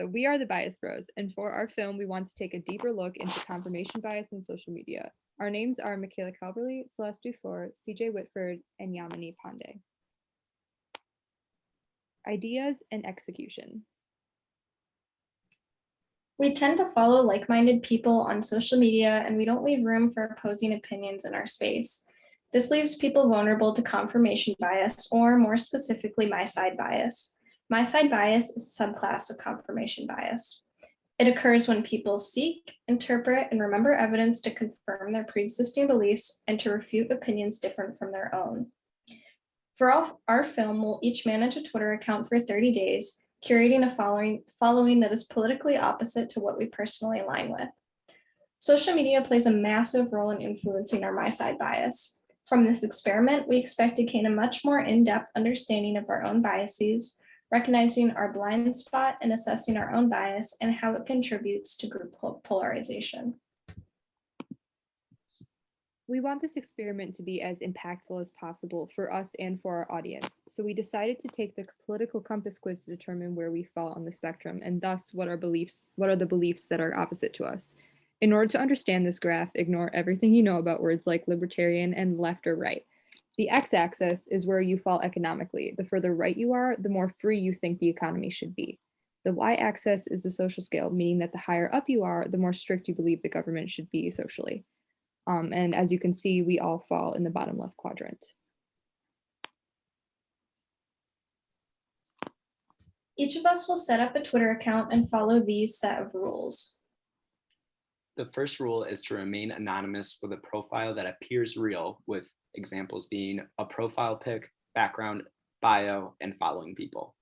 So we are the Bias Bros, and for our film, we want to take a deeper look into confirmation bias in social media. Our names are Michaela Calverley, Celeste Dufour, CJ Whitford, and Yamini Pandey. Ideas and execution. We tend to follow like-minded people on social media, and we don't leave room for opposing opinions in our space. This leaves people vulnerable to confirmation bias, or more specifically, my-side bias. My-side bias is a subclass of confirmation bias. It occurs when people seek, interpret, and remember evidence to confirm their pre-existing beliefs and to refute opinions different from their own. For our film, we'll each manage a Twitter account for 30 days, curating a following that is politically opposite to what we personally align with. Social media plays a massive role in influencing our my-side bias. From this experiment, we expect to gain a much more in-depth understanding of our own biases, recognizing our blind spot and assessing our own bias and how it contributes to group polarization. We want this experiment to be as impactful as possible for us and for our audience, so we decided to take the political compass quiz to determine where we fall on the spectrum, and thus what are the beliefs that are opposite to us. In order to understand this graph, ignore everything you know about words like libertarian and left or right. The x-axis is where you fall economically. The further right you are, the more free you think the economy should be. The y-axis is the social scale, meaning that the higher up you are, the more strict you believe the government should be socially. And as you can see, we all fall in the bottom left quadrant. Each of us will set up a Twitter account and follow these set of rules. The first rule is to remain anonymous with a profile that appears real, with examples being a profile pic, background, bio, and following people.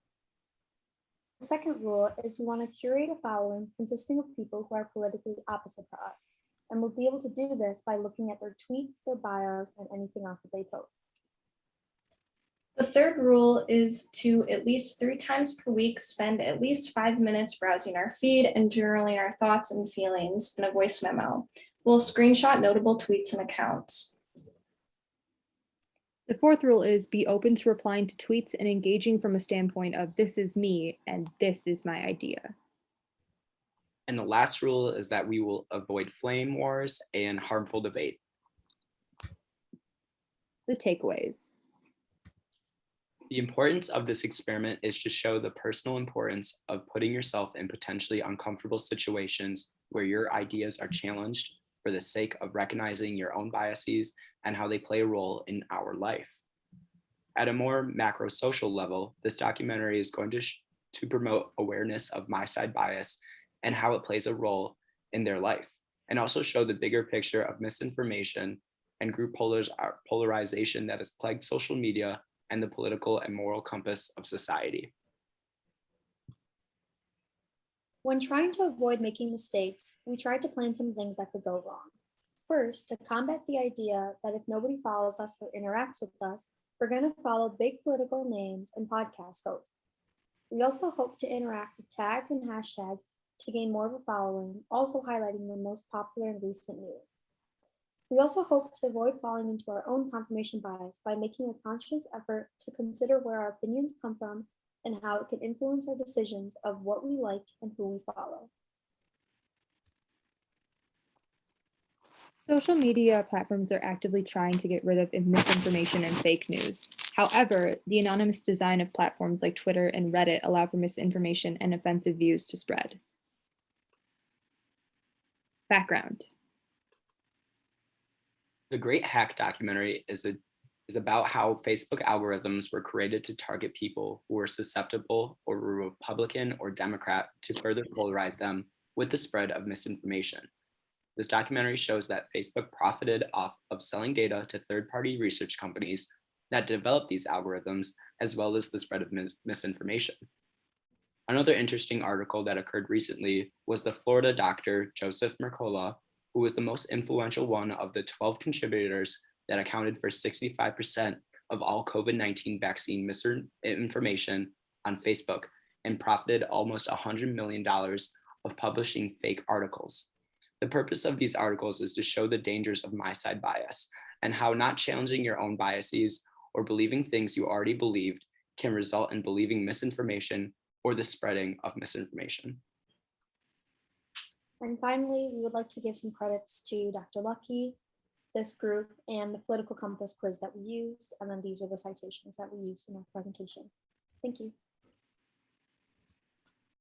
The second rule is we want to curate a following consisting of people who are politically opposite to us, and we'll be able to do this by looking at their tweets, their bios, and anything else that they post. The third rule is to at least 3 times per week spend at least 5 minutes browsing our feed and journaling our thoughts and feelings in a voice memo. We'll screenshot notable tweets and accounts. The fourth rule is be open to replying to tweets and engaging from a standpoint of this is me and this is my idea. And the last rule is that we will avoid flame wars and harmful debate. The takeaways. The importance of this experiment is to show the personal importance of putting yourself in potentially uncomfortable situations where your ideas are challenged for the sake of recognizing your own biases and how they play a role in our life. At a more macro social level, this documentary is going to promote awareness of my-side bias and how it plays a role in their life, and also show the bigger picture of misinformation and group polarization that has plagued social media and the political and moral compass of society. When trying to avoid making mistakes, we tried to plan some things that could go wrong. First, to combat the idea that if nobody follows us or interacts with us, we're going to follow big political names and podcast hosts. We also hope to interact with tags and hashtags to gain more of a following, also highlighting the most popular and recent news. We also hope to avoid falling into our own confirmation bias by making a conscious effort to consider where our opinions come from and how it can influence our decisions of what we like and who we follow. Social media platforms are actively trying to get rid of misinformation and fake news. However, the anonymous design of platforms like Twitter and Reddit allow for misinformation and offensive views to spread. Background. The Great Hack documentary is about how Facebook algorithms were created to target people who were susceptible or were Republican or Democrat to further polarize them with the spread of misinformation. This documentary shows that Facebook profited off of selling data to third-party research companies that developed these algorithms, as well as the spread of misinformation. Another interesting article that occurred recently was the Florida doctor, Joseph Mercola, who was the most influential one of the 12 contributors that accounted for 65% of all COVID-19 vaccine misinformation on Facebook and profited almost $100 million of publishing fake articles. The purpose of these articles is to show the dangers of my-side bias and how not challenging your own biases or believing things you already believed can result in believing misinformation or the spreading of misinformation. And finally, we would like to give some credits to Dr. Lucky, this group, and the political compass quiz that we used. And then these were the citations that we used in our presentation. Thank you.